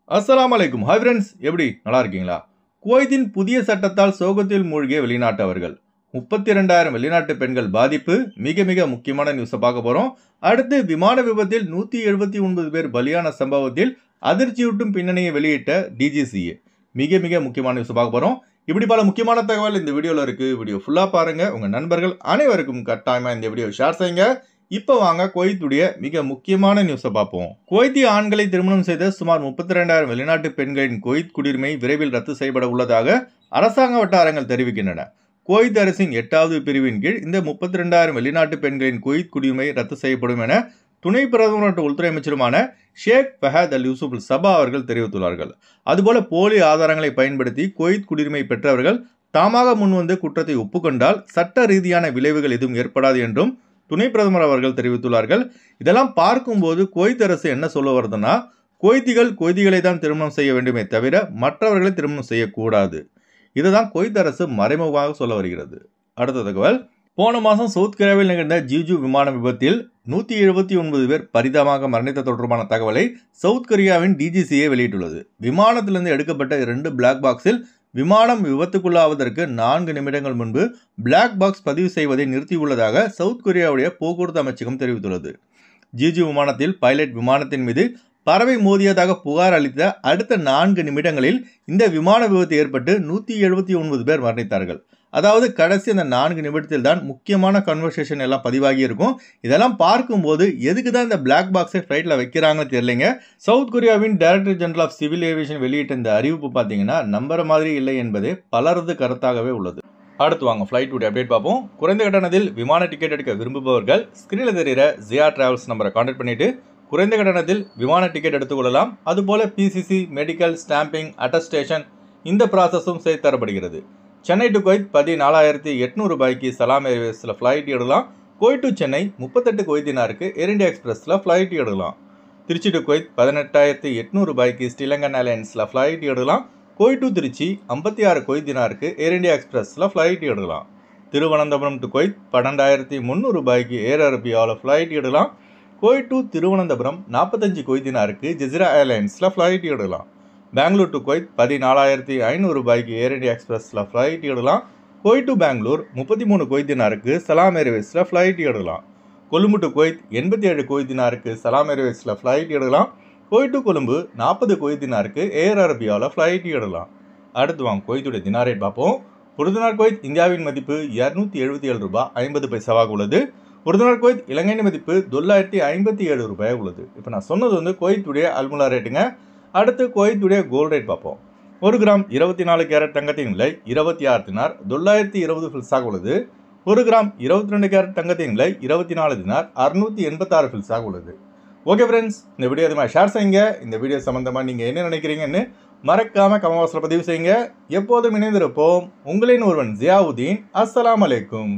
அஸ்ஸலாமு அலைக்கும். Hi friends, எப்படி நல்லா இருக்கீங்களா? குவைத்தின் புதிய சட்டத்தால் சோகத்தில் மூழ்கிய வெளிநாட்டவர்கள் 32,000 வெளிநாட்டு பெண்கள் பாதிப்பு. மிக மிக முக்கியமான நியூஸை பார்க்க போறோம். அடுத்து விமான விபத்தில் 179 பேர் பலியான சம்பவத்தில் அதிர்ச்சியூட்டும் பின்னணியை வெளியிட்ட டிஜிசிஏ. மிக மிக முக்கியமான நியூஸை பார்க்க போறோம். இப்படி பல முக்கியமான தகவல் இந்த வீடியோவில் இருக்கு. வீடியோ ஃபுல்லா பாருங்க. உங்க நண்பர்கள் அனைவருக்கும் கட்டாயமா இந்த வீடியோ ஷேர் செய்யுங்க. இப்போ வாங்க குவைத்துடைய மிக முக்கியமான நியூஸை பார்ப்போம். குவைத்திய ஆண்களை திருமணம் செய்த சுமார் 32,000 வெளிநாட்டு பெண்களின் குவைத் குடியுரிமை விரைவில் ரத்து செய்யப்பட உள்ளதாக அரசாங்க வட்டாரங்கள் தெரிவிக்கின்றன. குவைத் அரசின் 8வது பிரிவின் கீழ் இந்த 32,000 வெளிநாட்டு பெண்களின் குவைத் குடியுரிமை ரத்து செய்யப்படும் என துணை பிரதமர் மற்றும் உள்துறை அமைச்சருமான ஷேக் ஃபஹத் அல் யூசுப் அல் சபா அவர்கள் தெரிவித்துள்ளார்கள். அதுபோல போலி ஆதாரங்களை பயன்படுத்தி குவைத் குடியுரிமை பெற்றவர்கள் தாமாக முன்வந்து குற்றத்தை ஒப்புக்கொண்டால் சட்ட ரீதியான விளைவுகள் எதுவும் ஏற்படாது என்றும் துணை பிரதமர் அவர்கள் தெரிவித்துள்ளார்கள். இதெல்லாம் பார்க்கும்போது குவைத் அரசு என்ன சொல்ல வருதுன்னா, குவைத்திகளை தான் திருமணம் செய்ய வேண்டுமே தவிர மற்றவர்களை திருமணம் செய்யக்கூடாது. இதுதான் குவைத் அரசு மறைமுகமாக சொல்ல வருகிறது. அடுத்த தகவல், போன மாதம் சவுத் கொரியாவில் நிகழ்ந்த ஜிஜு விமான விபத்தில் 179 பேர் பரிதாபமாக மரணித்த தொடர்பான தகவலை சவுத் கொரியாவின் டிஜிசிஏ வெளியிட்டுள்ளது. விமானத்திலிருந்து எடுக்கப்பட்ட 2 பிளாக் பாக்ஸில் விமானம் விபத்துக்குள்ளாவதற்கு 4 நிமிடங்கள் முன்பு பிளாக் பாக்ஸ் பதிவு செய்வதை நிறுத்தியுள்ளதாக சவுத் கொரியாவுடைய போக்குவரத்து அமைச்சகம் தெரிவித்துள்ளது. ஜிஜு விமானத்தில் பைலட் விமானத்தின் மீது பறவை மோதியதாக புகார் அளித்த அடுத்த 4 நிமிடங்களில் இந்த விமான விபத்து ஏற்பட்டு 179 பேர் மரணித்தார்கள். அதாவது கடைசி அந்த 4 நிமிடத்தில் தான் முக்கியமான கன்வர்சேஷன் எல்லாம் பதிவாகி இருக்கும். இதெல்லாம் பார்க்கும்போது எதுக்கு தான் இந்த பிளாக் பாக்ஸை ஃப்ளைட்டில் வைக்கிறாங்கன்னு தெரியலைங்க. சவுத் கொரியாவின் director general of civil aviation வெளியிட்ட இந்த அறிவிப்பு பார்த்தீங்கன்னா நம்புற மாதிரி இல்லை என்பதே பலரது கருத்தாகவே உள்ளது. அடுத்து வாங்க ஃப்ளைட் அப்டேட் பார்ப்போம். குறைந்த கட்டணத்தில் விமான டிக்கெட் எடுக்க விரும்புபவர்கள் ஸ்கிரீனில் தெரிகிற ஜியா டிராவல்ஸ் நம்பரை கான்டாக்ட் பண்ணிட்டு குறைந்த கட்டணத்தில் விமான டிக்கெட் எடுத்துக்கொள்ளலாம். அதுபோல பிசிசி, மெடிக்கல், ஸ்டாம்பிங், அட்டஸ்டேஷன் இந்த ப்ராசஸும் செய்து தரப்படுகிறது. சென்னை டு குவைத் 14,800 ரூபாய்க்கு சலாம் ஏர்வேஸில் ஃப்ளைட் எடுக்கலாம். குவைத் டு சென்னை 38 குவைத் தினாருக்கு ஏர் இந்தியா எக்ஸ்பிரஸில் ஃப்ளைட் எடுக்கலாம். திருச்சி டு குவைத் 18,800 ரூபாய்க்கு ஸ்ரீலங்கன் ஏர்லைன்ஸில் ஃப்ளைட் எடுக்கலாம். குவைத் டு திருச்சி 56 குவைத் தினாருக்கு ஏர் இந்தியா எக்ஸ்பிரஸில் ஃப்ளைட் எடுக்கலாம். திருவனந்தபுரம் டு குவைத் 12,300 ரூபாய்க்கு ஏர் அரேபியாவில் ஃப்ளைட் எடுக்கலாம். குவைத் டு திருவனந்தபுரம் 45 குவைத் தினாருக்கு ஜெசிரா ஏர்லைன்ஸில் ஃப்ளைட் எடுக்கலாம். பெங்களூர் டு குவைத் 14,500 ரூபாய்க்கு ஏர் இந்தியா எக்ஸ்பிரஸில் ஃப்ளைட் எடுக்கலாம். குவைத் டு பெங்களூர் 33 குவைத் தினாருக்கு சலாம் ஏர்வேஸில் ஃப்ளைட் எடுக்கலாம். கொழும்பு டு குவைத் 87 குவைத் தினாருக்கு சலாம் ஏர்வேஸில் ஃப்ளைட் எடுக்கலாம். குவைத் டு கொழும்பு 40 குவைத் தினாருக்கு ஏர் அரேபியாவில் ஃப்ளைட் எடுக்கலாம். அடுத்து வாங்க குவைத்துடைய தினார் ரேட் பார்ப்போம். ஒரு தினார் குவைத் இந்தியாவின் மதிப்பு 277 ரூபாய் 50 பைசாவாக உள்ளது. ஒரு தினார் குவைத் இலங்கையின் மதிப்பு $957 ரூபாயாக உள்ளது. இப்போ நான் சொன்னது வந்து குவைத்துடைய அல்முலா ரேட்டுங்க. அடுத்து குவைத்துடைய கோல்ட் ரேட் பார்ப்போம். 1 கிராம் 24 கேரட் தங்கத்தின் விலை 26 தினார் 920 ஃபில்ஸாக உள்ளது. 1 கிராம் 22 கேரட் தங்கத்தின் விலை 24 தினார் 686 ஃபில்ஸாக உள்ளது. ஓகே ஃப்ரெண்ட்ஸ், இந்த வீடியோ அதிகமாக ஷேர் செய்யுங்க. இந்த வீடியோ சம்மந்தமாக நீங்கள் என்ன நினைக்கிறீங்கன்னு மறக்காமல் கமெண்ட் பாக்ஸில் பதிவு செய்யுங்க. எப்போதும் இணைந்திருப்போம். உங்களின் ஒருவன் ஜியாவுதீன். அஸ்ஸலாமு அலைக்கும்.